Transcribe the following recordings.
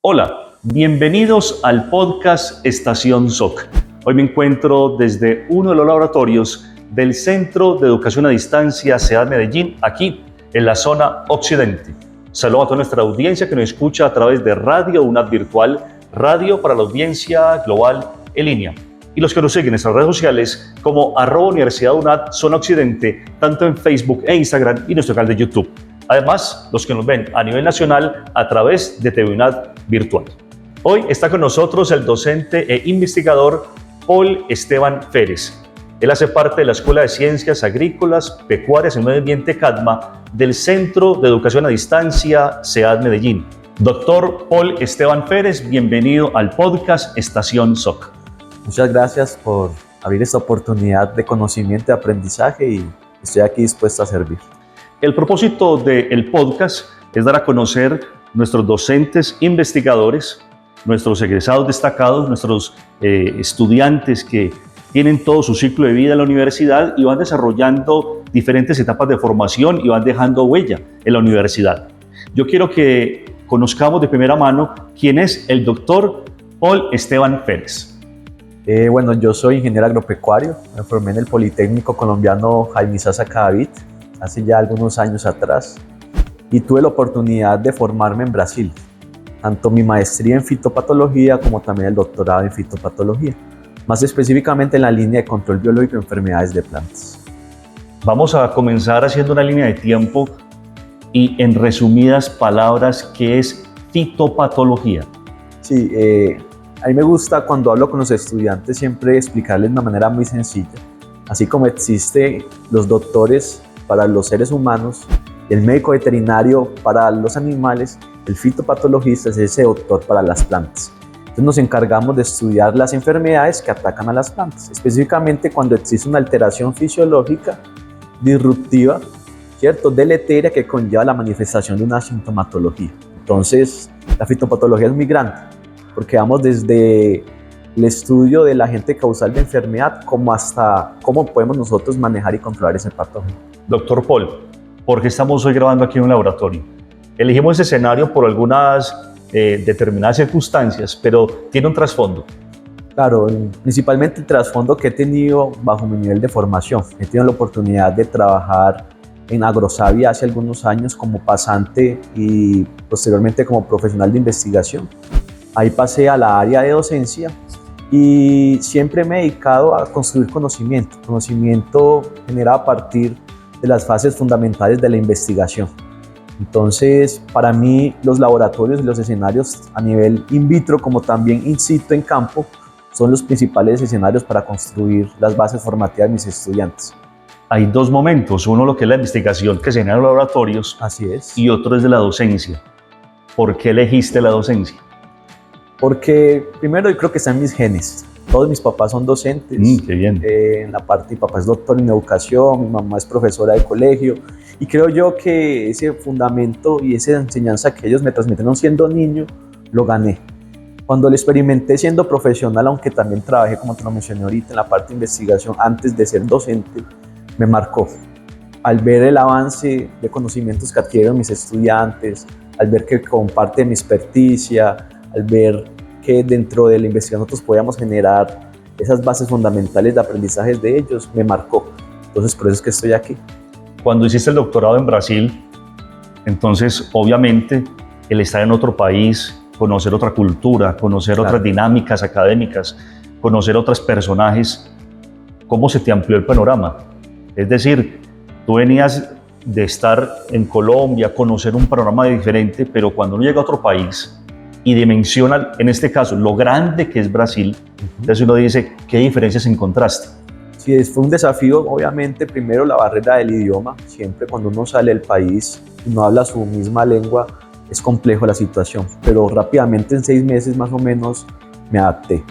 Hola, bienvenidos al podcast Estación SOC. Hoy me encuentro desde uno de los laboratorios del Centro de Educación a Distancia CEAD Medellín, aquí en la zona occidente. Saludo a toda nuestra audiencia que nos escucha a través de Radio UNAD Virtual, radio para la audiencia global en línea. Y los que nos siguen en nuestras redes sociales como @Universidad UNAD Zona Occidente, tanto en Facebook e Instagram y nuestro canal de YouTube. Además, los que nos ven a nivel nacional a través de TV UNAD Virtual. Hoy está con nosotros el docente e investigador Paul Esteban Férez. Él hace parte de la Escuela de Ciencias Agrícolas, Pecuarias y Medio Ambiente CADMA del Centro de Educación a Distancia CEAD Medellín. Doctor Paul Esteban Férez, bienvenido al podcast Estación SOC. Muchas gracias por abrir esta oportunidad de conocimiento y aprendizaje y estoy aquí dispuesto a servir. El propósito del podcast es dar a conocer nuestros docentes investigadores, nuestros egresados destacados, nuestros estudiantes que tienen todo su ciclo de vida en la universidad y van desarrollando diferentes etapas de formación y van dejando huella en la universidad. Yo quiero que conozcamos de primera mano quién es el doctor Paul Esteban Férez. Bueno, yo soy ingeniero agropecuario, me formé en el Politécnico Colombiano Jaime Sasa Cadavid hace ya algunos años atrás y tuve la oportunidad de formarme en Brasil, tanto mi maestría en fitopatología como también el doctorado en fitopatología, más específicamente en la línea de control biológico de enfermedades de plantas. Vamos a comenzar haciendo una línea de tiempo y en resumidas palabras, ¿qué es fitopatología? Sí, a mí me gusta cuando hablo con los estudiantes siempre explicarles de una manera muy sencilla. Así como existe los doctores para los seres humanos, el médico veterinario para los animales, el fitopatologista es ese doctor para las plantas. Entonces nos encargamos de estudiar las enfermedades que atacan a las plantas, específicamente cuando existe una alteración fisiológica disruptiva, ¿cierto?, deletérea que conlleva la manifestación de una sintomatología. Entonces la fitopatología es muy grande, porque vamos desde el estudio del agente causal de enfermedad como hasta cómo podemos nosotros manejar y controlar ese patógeno. Doctor Paul, ¿por qué estamos hoy grabando aquí en un laboratorio? Elegimos ese escenario por algunas determinadas circunstancias, pero tiene un trasfondo. Claro, principalmente el trasfondo que he tenido bajo mi nivel de formación. He tenido la oportunidad de trabajar en Agrosavia hace algunos años como pasante y posteriormente como profesional de investigación. Ahí pasé a la área de docencia y siempre me he dedicado a construir conocimiento generado a partir de las fases fundamentales de la investigación. Entonces, para mí, los laboratorios y los escenarios a nivel in vitro como también in situ en campo son los principales escenarios para construir las bases formativas de mis estudiantes. Hay dos momentos, uno lo que es la investigación que se genera en los laboratorios. Así es. Y otro es de la docencia. ¿Por qué elegiste la docencia? Porque primero yo creo que está en mis genes. Todos mis papás son docentes. Qué bien. En la parte, mi papá es doctor en educación, mi mamá es profesora de colegio. Y creo yo que ese fundamento y esa enseñanza que ellos me transmitieron siendo niño, lo gané. Cuando lo experimenté siendo profesional, aunque también trabajé, como te lo mencioné ahorita, en la parte de investigación antes de ser docente, me marcó. Al ver el avance de conocimientos que adquirieron mis estudiantes, al ver que comparten mi experticia, al ver que dentro de la investigación nosotros podíamos generar esas bases fundamentales de aprendizajes de ellos, me marcó. Entonces, por eso es que estoy aquí. Cuando hiciste el doctorado en Brasil, entonces, obviamente, el estar en otro país, conocer otra cultura, conocer otras dinámicas académicas, conocer otros personajes, ¿cómo se te amplió el panorama? Es decir, tú venías de estar en Colombia, conocer un panorama diferente, pero cuando uno llega a otro país y dimensiona, en este caso, lo grande que es Brasil, entonces uno dice, ¿qué diferencias encontraste? Sí, fue un desafío, obviamente, primero la barrera del idioma. Siempre cuando uno sale del país y no habla su misma lengua, es complejo la situación, pero rápidamente en 6 meses más o menos me adapté.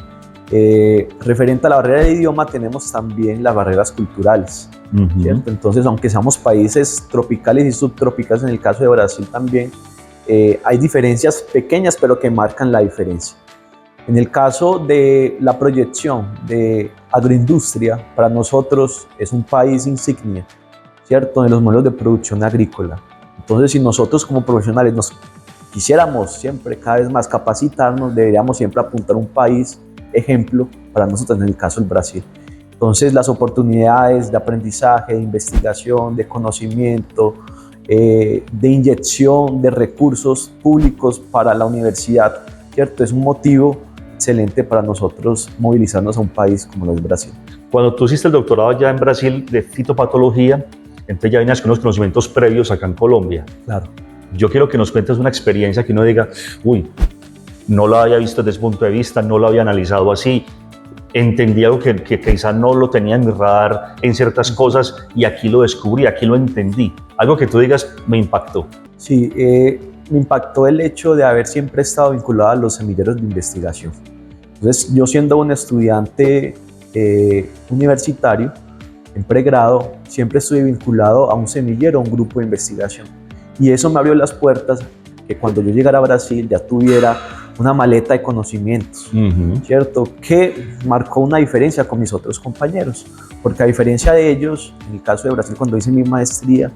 Referente a la barrera del idioma, tenemos también las barreras culturales, ¿cierto? Entonces, aunque seamos países tropicales y subtropicales, en el caso de Brasil también, hay diferencias pequeñas, pero que marcan la diferencia. En el caso de la proyección de agroindustria, para nosotros es un país insignia, ¿cierto?, en los modelos de producción agrícola. Entonces, si nosotros como profesionales nos quisiéramos siempre cada vez más capacitarnos, deberíamos siempre apuntar a un país ejemplo para nosotros, en el caso del Brasil. Entonces las oportunidades de aprendizaje, de investigación, de conocimiento, de inyección de recursos públicos para la universidad, ¿cierto? Es un motivo excelente para nosotros movilizarnos a un país como lo es Brasil. Cuando tú hiciste el doctorado ya en Brasil de fitopatología, entonces ya venías con unos conocimientos previos acá en Colombia. Claro. Yo quiero que nos cuentes una experiencia que uno diga, uy, no lo había visto desde ese punto de vista, no lo había analizado así, entendí algo que quizá no lo tenía en mi radar en ciertas cosas y aquí lo descubrí, aquí lo entendí. Algo que tú digas me impactó. Sí, me impactó el hecho de haber siempre estado vinculado a los semilleros de investigación. Entonces, yo siendo un estudiante universitario, en pregrado, siempre estuve vinculado a un semillero, a un grupo de investigación. Y eso me abrió las puertas que cuando yo llegara a Brasil ya tuviera una maleta de conocimientos, ¿cierto? Que marcó una diferencia con mis otros compañeros, porque a diferencia de ellos, en el caso de Brasil, cuando hice mi maestría,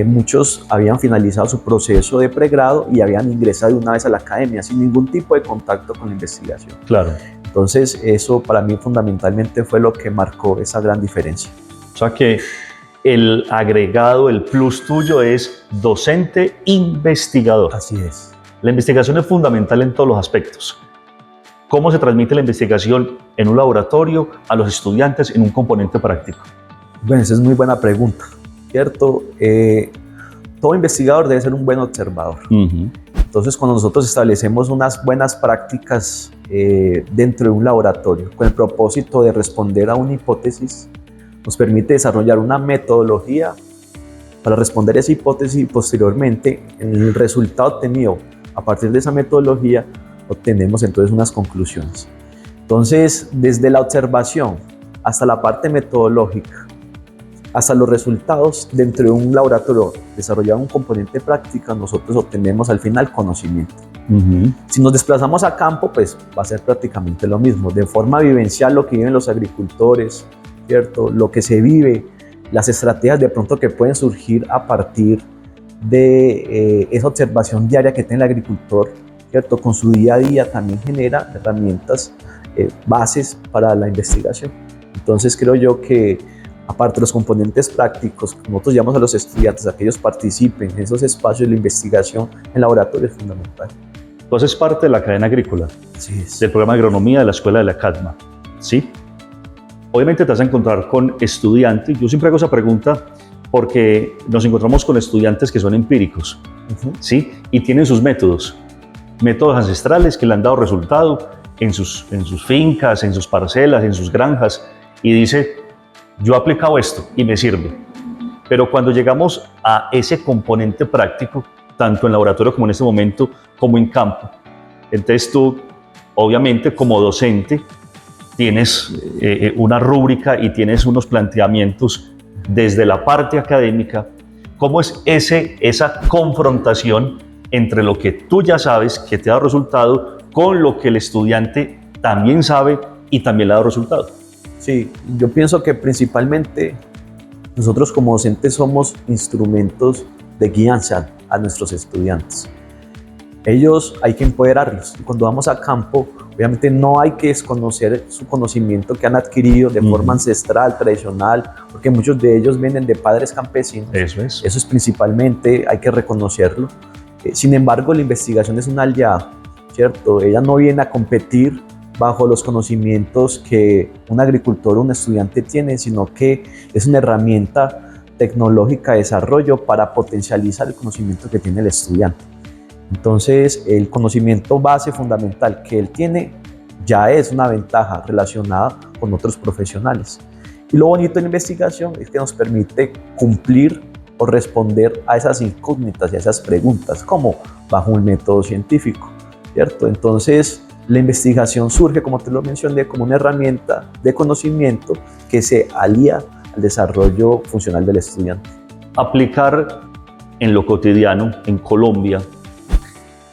muchos habían finalizado su proceso de pregrado y habían ingresado de una vez a la academia sin ningún tipo de contacto con la investigación. Claro. Entonces, eso para mí fundamentalmente fue lo que marcó esa gran diferencia. O sea que el agregado, el plus tuyo es docente investigador. Así es. La investigación es fundamental en todos los aspectos. ¿Cómo se transmite la investigación en un laboratorio a los estudiantes en un componente práctico? Bueno, esa es muy buena pregunta, ¿cierto? Todo investigador debe ser un buen observador. Entonces, cuando nosotros establecemos unas buenas prácticas dentro de un laboratorio con el propósito de responder a una hipótesis, nos permite desarrollar una metodología para responder a esa hipótesis y posteriormente el resultado obtenido a partir de esa metodología obtenemos entonces unas conclusiones. Entonces, desde la observación hasta la parte metodológica, hasta los resultados dentro de un laboratorio desarrollado un componente práctica, nosotros obtenemos al final conocimiento. Si nos desplazamos a campo, pues va a ser prácticamente lo mismo, de forma vivencial lo que viven los agricultores, ¿cierto? Lo que se vive, las estrategias de pronto que pueden surgir a partir de esa observación diaria que tiene el agricultor, ¿cierto? Con su día a día también genera herramientas, bases para la investigación. Entonces creo yo que aparte de los componentes prácticos, como nosotros llamamos a los estudiantes a que ellos participen en esos espacios de la investigación en laboratorio es fundamental. Tú haces parte de la cadena agrícola, Así es. del programa de agronomía de la escuela de la CADMA, ¿sí? Obviamente te vas a encontrar con estudiantes. Yo siempre hago esa pregunta porque nos encontramos con estudiantes que son empíricos, ¿sí? Y tienen sus métodos ancestrales que le han dado resultado en sus fincas, en sus parcelas, en sus granjas, y dice, yo he aplicado esto y me sirve. Pero cuando llegamos a ese componente práctico, tanto en laboratorio como en este momento, como en campo, entonces tú, obviamente, como docente, tienes una rúbrica y tienes unos planteamientos desde la parte académica. ¿Cómo es esa confrontación entre lo que tú ya sabes que te ha dado resultado con lo que el estudiante también sabe y también le ha dado resultado? Sí, yo pienso que principalmente nosotros como docentes somos instrumentos de guianza a nuestros estudiantes. Ellos hay que empoderarlos. Y cuando vamos a campo, obviamente no hay que desconocer su conocimiento que han adquirido de forma ancestral, tradicional, porque muchos de ellos vienen de padres campesinos. Eso es principalmente, hay que reconocerlo. Sin embargo, la investigación es una aliada, ¿cierto? Ella no viene a competir bajo los conocimientos que un agricultor o un estudiante tiene, sino que es una herramienta tecnológica de desarrollo para potencializar el conocimiento que tiene el estudiante. Entonces, el conocimiento base fundamental que él tiene ya es una ventaja relacionada con otros profesionales. Y lo bonito de la investigación es que nos permite cumplir o responder a esas incógnitas y a esas preguntas, como bajo un método científico, ¿cierto? Entonces, la investigación surge, como te lo mencioné, como una herramienta de conocimiento que se alía al desarrollo funcional del estudiante. Aplicar en lo cotidiano, en Colombia,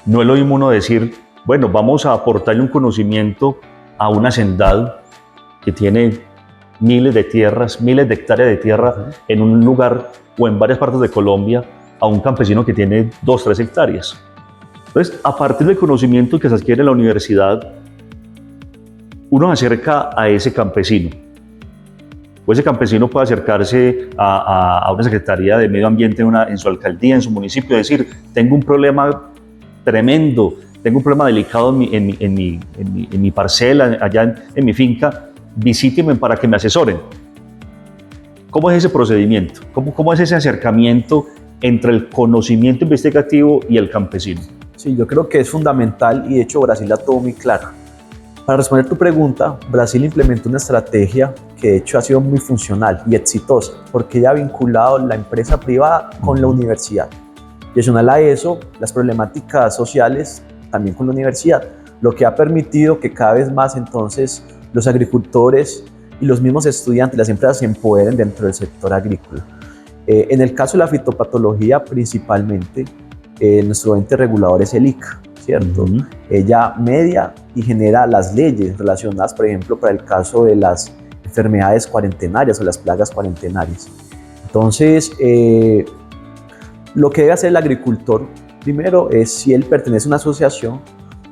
no es lo mismo uno decir, bueno, vamos a aportarle un conocimiento a un hacendado que tiene miles de tierras, miles de hectáreas de tierra en un lugar o en varias partes de Colombia, a un campesino que tiene 2 o 3 hectáreas. Entonces, a partir del conocimiento que se adquiere en la universidad, uno se acerca a ese campesino. O ese campesino puede acercarse a una secretaría de medio ambiente en su alcaldía, en su municipio, y decir, tengo un problema tremendo, tengo un problema delicado en mi parcela, allá en mi finca, visítenme para que me asesoren. ¿Cómo es ese procedimiento? ¿Cómo es ese acercamiento entre el conocimiento investigativo y el campesino? Sí, yo creo que es fundamental y de hecho Brasil la tuvo muy claro. Para responder tu pregunta, Brasil implementó una estrategia que de hecho ha sido muy funcional y exitosa porque ya ha vinculado la empresa privada con la universidad. Y adicional a eso, las problemáticas sociales también con la universidad, lo que ha permitido que cada vez más entonces los agricultores y los mismos estudiantes, las empresas se empoderen dentro del sector agrícola. En el caso de la fitopatología principalmente, nuestro ente regulador es el ICA, ¿cierto? Ella media y genera las leyes relacionadas, por ejemplo, para el caso de las enfermedades cuarentenarias o las plagas cuarentenarias. Entonces, lo que debe hacer el agricultor, primero, es si él pertenece a una asociación,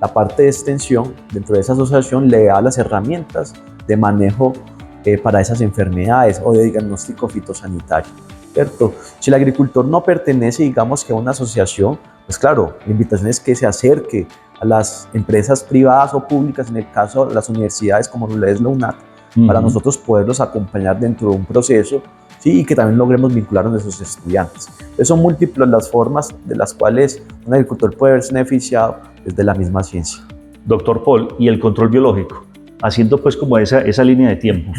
la parte de extensión dentro de esa asociación le da las herramientas de manejo para esas enfermedades o de diagnóstico fitosanitario, ¿cierto? Si el agricultor no pertenece, digamos que a una asociación, pues claro, la invitación es que se acerque a las empresas privadas o públicas, en el caso de las universidades como lo es la UNAT, para nosotros poderlos acompañar dentro de un proceso, ¿sí? Y que también logremos vincular a nuestros estudiantes. Entonces son múltiples las formas de las cuales un agricultor puede verse beneficiado desde la misma ciencia. Doctor Paul, ¿y el control biológico? Haciendo pues como esa línea de tiempo.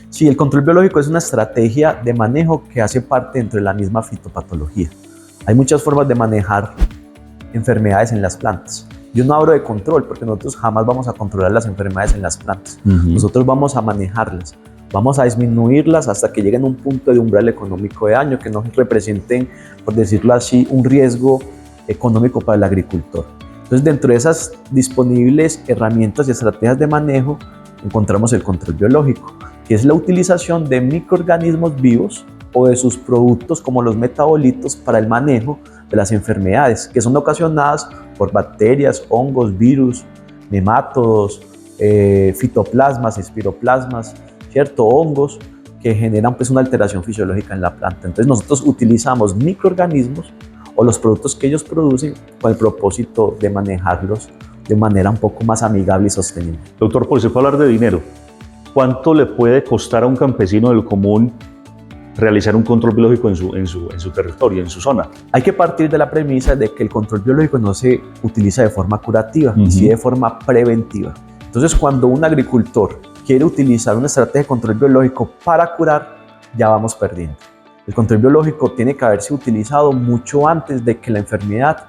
Sí, el control biológico es una estrategia de manejo que hace parte dentro de la misma fitopatología. Hay muchas formas de manejar enfermedades en las plantas. Yo no hablo de control porque nosotros jamás vamos a controlar las enfermedades en las plantas. Nosotros vamos a manejarlas, vamos a disminuirlas hasta que lleguen a un punto de umbral económico de daño que no representen, por decirlo así, un riesgo económico para el agricultor. Entonces, dentro de esas disponibles herramientas y estrategias de manejo, encontramos el control biológico, que es la utilización de microorganismos vivos o de sus productos como los metabolitos para el manejo de las enfermedades que son ocasionadas por bacterias, hongos, virus, nemátodos, fitoplasmas, espiroplasmas, ¿cierto? Hongos que generan pues una alteración fisiológica en la planta. Entonces nosotros utilizamos microorganismos o los productos que ellos producen con el propósito de manejarlos de manera un poco más amigable y sostenible. Doctor Paul, se puede hablar de dinero. ¿Cuánto le puede costar a un campesino del común realizar un control biológico en su territorio, en su zona? Hay que partir de la premisa de que el control biológico no se utiliza de forma curativa, sino de forma preventiva. Entonces, cuando un agricultor quiere utilizar una estrategia de control biológico para curar, ya vamos perdiendo. El control biológico tiene que haberse utilizado mucho antes de que la enfermedad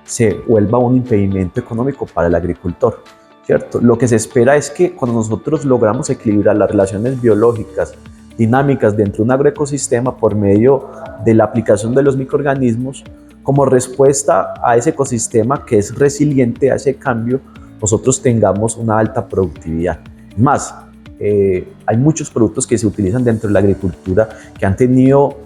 se vuelva un impedimento económico para el agricultor, ¿cierto? Lo que se espera es que cuando nosotros logramos equilibrar las relaciones biológicas dinámicas dentro de un agroecosistema por medio de la aplicación de los microorganismos, como respuesta a ese ecosistema que es resiliente a ese cambio, nosotros tengamos una alta productividad. Más, hay muchos productos que se utilizan dentro de la agricultura que han tenido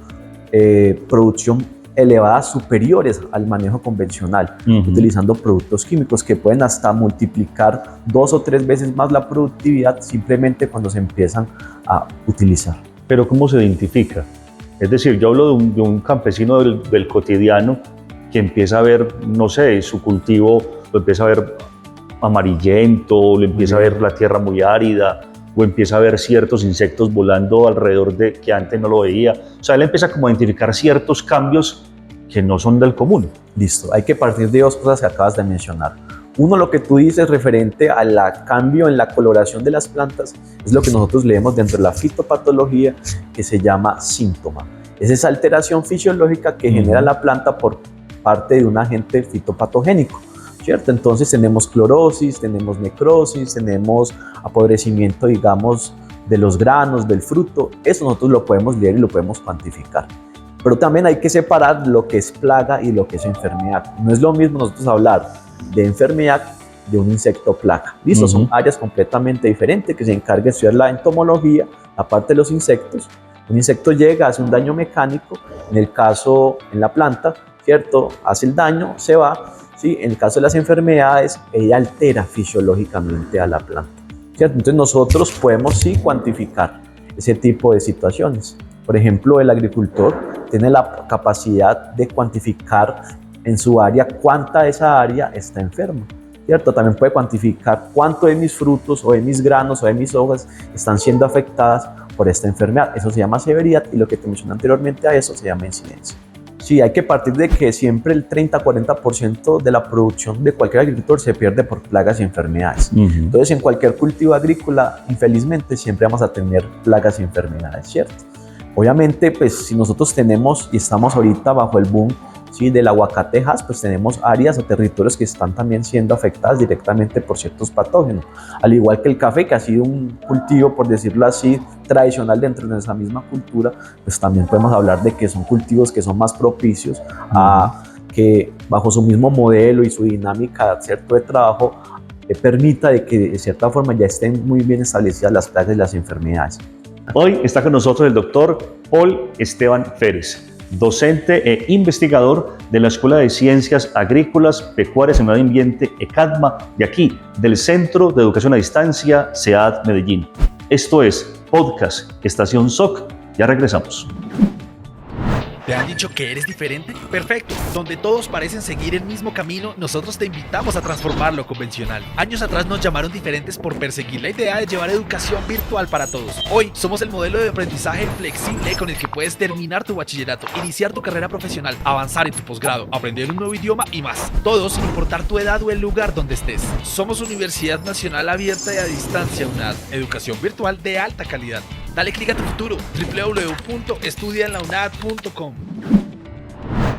producción elevadas superiores al manejo convencional, utilizando productos químicos que pueden hasta multiplicar 2 o 3 veces más la productividad simplemente cuando se empiezan a utilizar. Pero ¿cómo se identifica? Es decir, yo hablo de un campesino del cotidiano que empieza a ver, no sé, su cultivo lo empieza a ver amarillento, lo empieza a ver la tierra muy árida, o empieza a ver ciertos insectos volando alrededor de que antes no lo veía. O sea, él empieza como a identificar ciertos cambios que no son del común. Listo, hay que partir de 2 cosas que acabas de mencionar. Uno, lo que tú dices referente al cambio en la coloración de las plantas, es lo que nosotros leemos dentro de la fitopatología, que se llama síntoma. Es esa alteración fisiológica que genera la planta por parte de un agente fitopatogénico, ¿cierto? Entonces tenemos clorosis, tenemos necrosis, tenemos apodrecimiento, digamos, de los granos, del fruto. Eso nosotros lo podemos leer y lo podemos cuantificar. Pero también hay que separar lo que es plaga y lo que es enfermedad. No es lo mismo nosotros hablar de enfermedad de un insecto plaga. Listo, son áreas completamente diferentes que se encarga de estudiar la entomología, la parte de los insectos. Un insecto llega, hace un daño mecánico, en el caso en la planta, ¿cierto? Hace el daño, se va, ¿sí? En el caso de las enfermedades, ella altera fisiológicamente a la planta, ¿cierto? Entonces nosotros podemos sí cuantificar ese tipo de situaciones. Por ejemplo, el agricultor tiene la capacidad de cuantificar en su área cuánta de esa área está enferma, ¿cierto? También puede cuantificar cuánto de mis frutos o de mis granos o de mis hojas están siendo afectadas por esta enfermedad. Eso se llama severidad y lo que te mencioné anteriormente a eso se llama incidencia. Sí, hay que partir de que siempre el 30-40% de la producción de cualquier agricultor se pierde por plagas y enfermedades. Entonces, en cualquier cultivo agrícola, infelizmente, siempre vamos a tener plagas y enfermedades, ¿cierto? Obviamente, pues si nosotros tenemos y estamos ahorita bajo el boom, ¿sí?, del aguacatejas, pues tenemos áreas o territorios que están también siendo afectadas directamente por ciertos patógenos. Al igual que el café, que ha sido un cultivo, por decirlo así, tradicional dentro de nuestra misma cultura, pues también podemos hablar de que son cultivos que son más propicios a que bajo su mismo modelo y su dinámica, ¿cierto?, de trabajo, permita de que de cierta forma ya estén muy bien establecidas las plagas y las enfermedades. Hoy está con nosotros el doctor Paul Esteban Férez, docente e investigador de la Escuela de Ciencias Agrícolas, Pecuarias y Medio Ambiente, ECADMA, de aquí, del Centro de Educación a Distancia, SEAD Medellín. Esto es Podcast Estación SOC. Ya regresamos. ¿Te han dicho que eres diferente? Perfecto. Donde todos parecen seguir el mismo camino, nosotros te invitamos a transformar lo convencional. Años atrás nos llamaron diferentes por perseguir la idea de llevar educación virtual para todos. Hoy somos el modelo de aprendizaje flexible con el que puedes terminar tu bachillerato, iniciar tu carrera profesional, avanzar en tu posgrado, aprender un nuevo idioma y más. Todo sin importar tu edad o el lugar donde estés. Somos Universidad Nacional Abierta y a Distancia UNAD. Educación virtual de alta calidad. Dale clic a tu futuro. www.estudiaenlaunad.com.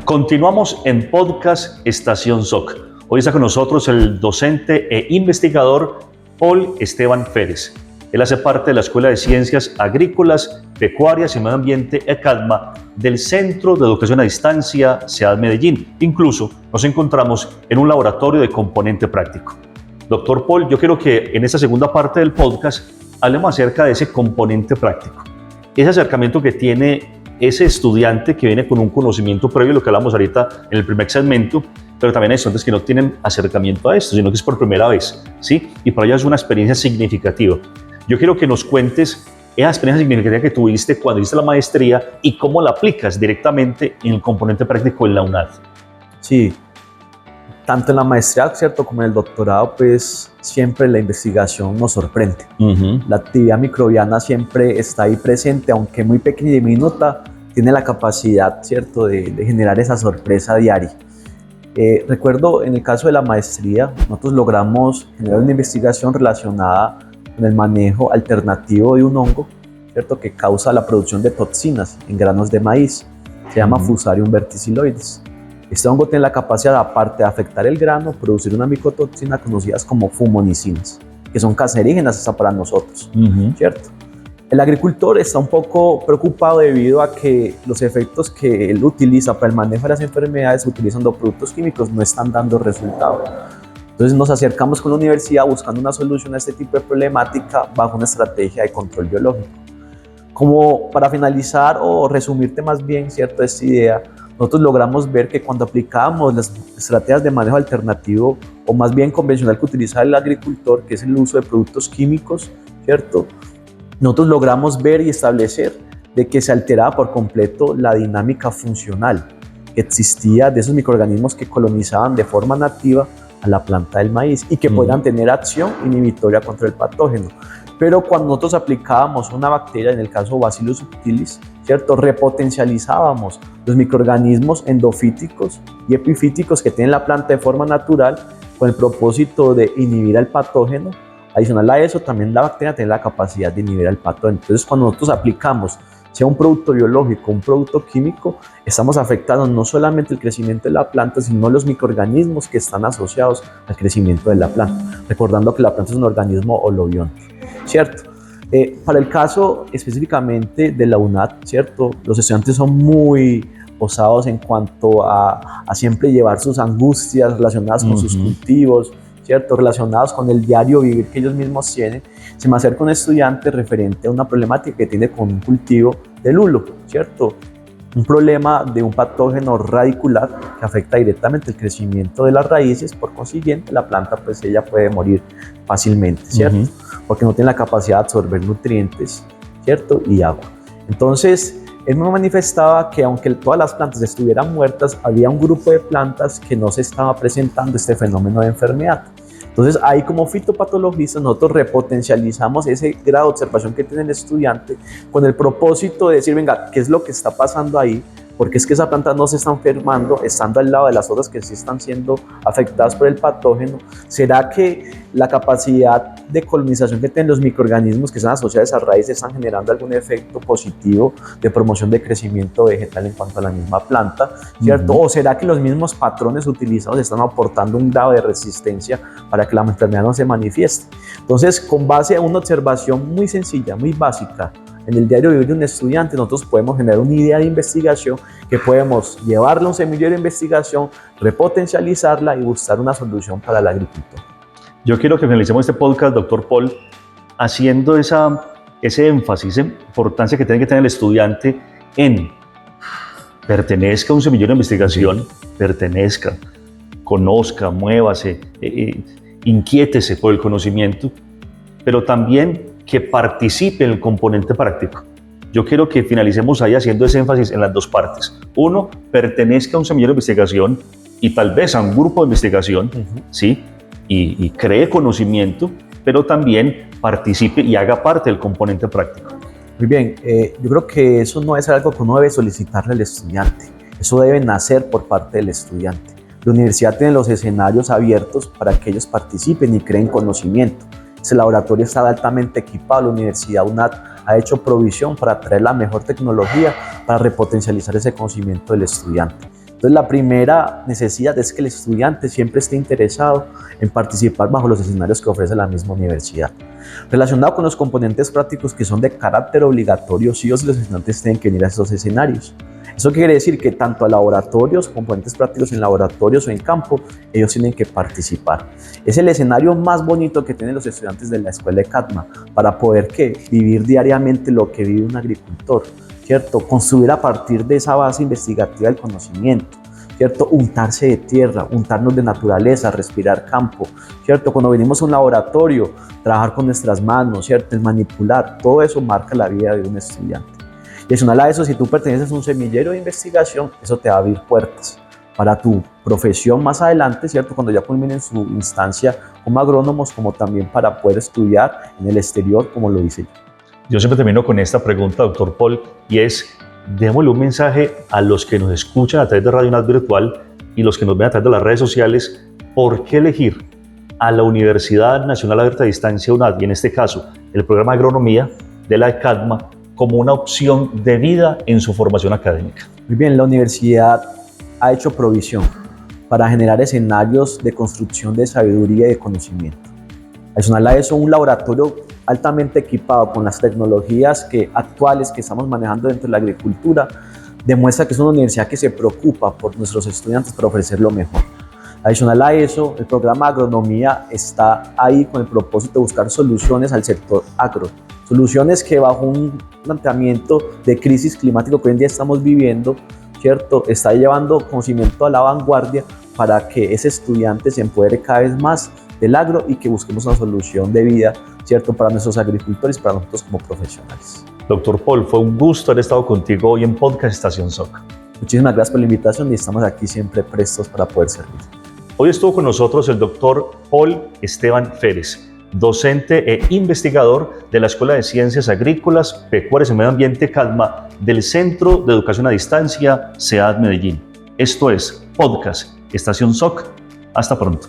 Continuamos en Podcast Estación SOC. Hoy está con nosotros el docente e investigador Paul Esteban Férez. Él hace parte de la Escuela de Ciencias Agrícolas, Pecuarias y Medio Ambiente, ECADMA, del Centro de Educación a Distancia, SEAD Medellín. Incluso nos encontramos en un laboratorio de componente práctico. Doctor Paul, yo quiero que en esta segunda parte del podcast hablemos acerca de ese componente práctico. Ese acercamiento que tiene ese estudiante que viene con un conocimiento previo, lo que hablamos ahorita en el primer segmento, pero también hay estudiantes que no tienen acercamiento a esto, sino que es por primera vez, ¿sí? Y para ellos es una experiencia significativa. Yo quiero que nos cuentes esa experiencia significativa que tuviste cuando hiciste la maestría y cómo la aplicas directamente en el componente práctico en la UNAD. Sí, tanto en la maestría, ¿cierto?, como en el doctorado, pues siempre la investigación nos sorprende. La actividad microbiana siempre está ahí presente, aunque muy pequeña y diminuta, tiene la capacidad, ¿cierto?, de generar esa sorpresa diaria. Recuerdo en el caso de la maestría, nosotros logramos generar una investigación relacionada con el manejo alternativo de un hongo, ¿cierto?, que causa la producción de toxinas en granos de maíz. Se llama Fusarium verticilloides. Este hongo tiene la capacidad, aparte de afectar el grano, producir una micotoxina conocidas como fumonicinas, que son cancerígenas hasta para nosotros, ¿cierto? El agricultor está un poco preocupado debido a que los efectos que él utiliza para el manejo de las enfermedades utilizando productos químicos no están dando resultado. Entonces nos acercamos con la universidad buscando una solución a este tipo de problemática bajo una estrategia de control biológico. Como para finalizar o resumirte más bien, ¿cierto?, esta idea, nosotros logramos ver que cuando aplicábamos las estrategias de manejo alternativo, o más bien convencional que utiliza el agricultor, que es el uso de productos químicos, ¿cierto?, nosotros logramos ver y establecer de que se alteraba por completo la dinámica funcional que existía de esos microorganismos que colonizaban de forma nativa a la planta del maíz y que podían tener acción inhibitoria contra el patógeno. Pero cuando nosotros aplicábamos una bacteria, en el caso Bacillus subtilis, ¿cierto?, repotencializábamos los microorganismos endofíticos y epifíticos que tiene la planta de forma natural con el propósito de inhibir al patógeno. Adicional a eso, también la bacteria tiene la capacidad de inhibir al patógeno. Entonces, cuando nosotros aplicamos, sea un producto biológico, un producto químico, estamos afectando no solamente el crecimiento de la planta, sino los microorganismos que están asociados al crecimiento de la planta. Recordando que la planta es un organismo holobionto, ¿cierto? Para el caso específicamente de la UNAD, ¿cierto?, los estudiantes son muy osados en cuanto a siempre llevar sus angustias relacionadas con sus cultivos, ¿cierto?, relacionados con el diario vivir que ellos mismos tienen. Se me acerca un estudiante referente a una problemática que tiene con un cultivo de lulo, ¿cierto? un problema de un patógeno radicular que afecta directamente el crecimiento de las raíces. Por consiguiente, la planta pues ella puede morir fácilmente, ¿cierto? Porque no tiene la capacidad de absorber nutrientes, ¿cierto? Y agua. Entonces, él me manifestaba que aunque todas las plantas estuvieran muertas, había un grupo de plantas que no se estaba presentando este fenómeno de enfermedad. Entonces, ahí como fitopatologistas nosotros repotencializamos ese grado de observación que tiene el estudiante con el propósito de decir, venga, ¿qué es lo que está pasando ahí? Porque es que esa planta no se está enfermando, estando al lado de las otras que sí están siendo afectadas por el patógeno. ¿Será que la capacidad de colonización que tienen los microorganismos que están asociados a esas raíces están generando algún efecto positivo de promoción de crecimiento vegetal en cuanto a la misma planta, ¿cierto? ¿O será que los mismos patrones utilizados están aportando un grado de resistencia para que la enfermedad no se manifieste? Entonces, con base a una observación muy sencilla, muy básica, en el diario vivir de un estudiante, nosotros podemos generar una idea de investigación que podemos llevarla a un semillero de investigación, repotencializarla y buscar una solución para el agricultor. Yo quiero que finalicemos este podcast, doctor Paul, haciendo ese énfasis, esa importancia que tiene que tener el estudiante en pertenezca a un semillero de investigación, pertenezca, conozca, muévase, inquiétese por el conocimiento, pero también que participe en el componente práctico. Yo quiero que finalicemos ahí haciendo ese énfasis en las dos partes. Uno, pertenezca a un semillero de investigación y tal vez a un grupo de investigación, ¿sí? Y cree conocimiento, pero también participe y haga parte del componente práctico. Muy bien, yo creo que eso no es algo que uno debe solicitarle al estudiante. Eso debe nacer por parte del estudiante. La universidad tiene los escenarios abiertos para que ellos participen y creen conocimiento. Ese laboratorio está altamente equipado, la Universidad UNAD ha hecho provisión para traer la mejor tecnología para repotencializar ese conocimiento del estudiante. Entonces, la primera necesidad es que el estudiante siempre esté interesado en participar bajo los escenarios que ofrece la misma universidad. Relacionado con los componentes prácticos que son de carácter obligatorio, sí o sí los estudiantes tienen que venir a esos escenarios. Eso quiere decir que tanto a laboratorios, componentes prácticos en laboratorios o en campo, ellos tienen que participar. Es el escenario más bonito que tienen los estudiantes de la escuela de CADMA para poder vivir diariamente lo que vive un agricultor, ¿cierto? Construir a partir de esa base investigativa del conocimiento, ¿cierto? Untarse de tierra, untarnos de naturaleza, respirar campo, ¿cierto? Cuando venimos a un laboratorio, trabajar con nuestras manos, ¿cierto? El manipular, todo eso marca la vida de un estudiante. Y adicional a eso, si tú perteneces a un semillero de investigación, eso te va a abrir puertas para tu profesión más adelante, ¿cierto? Cuando ya culminen su instancia como agrónomos, como también para poder estudiar en el exterior, como lo hice yo. Yo siempre termino con esta pregunta, doctor Paul, y es, démosle un mensaje a los que nos escuchan a través de Radio UNAD Virtual y los que nos ven a través de las redes sociales, ¿por qué elegir a la Universidad Nacional Abierta a Distancia UNAD, y en este caso, el programa de agronomía de la CADMA, como una opción de vida en su formación académica? Muy bien, la universidad ha hecho provisión para generar escenarios de construcción de sabiduría y de conocimiento. Adicional a eso, un laboratorio altamente equipado con las tecnologías actuales que estamos manejando dentro de la agricultura demuestra que es una universidad que se preocupa por nuestros estudiantes para ofrecer lo mejor. Adicional a eso, el programa de agronomía está ahí con el propósito de buscar soluciones al sector agro. Soluciones que bajo un planteamiento de crisis climática que hoy en día estamos viviendo, ¿cierto? Está llevando conocimiento a la vanguardia para que ese estudiante se empodere cada vez más del agro y que busquemos una solución de vida, ¿cierto? Para nuestros agricultores y para nosotros como profesionales. Doctor Paul, fue un gusto haber estado contigo hoy en Podcast Estación SOC. Muchísimas gracias por la invitación y estamos aquí siempre prestos para poder servir. Hoy estuvo con nosotros el doctor Paul Esteban Férez, docente e investigador de la Escuela de Ciencias Agrícolas, Pecuarias y Medio Ambiente CADMA del Centro de Educación a Distancia CEAD Medellín. Esto es Podcast Estación SOC. Hasta pronto.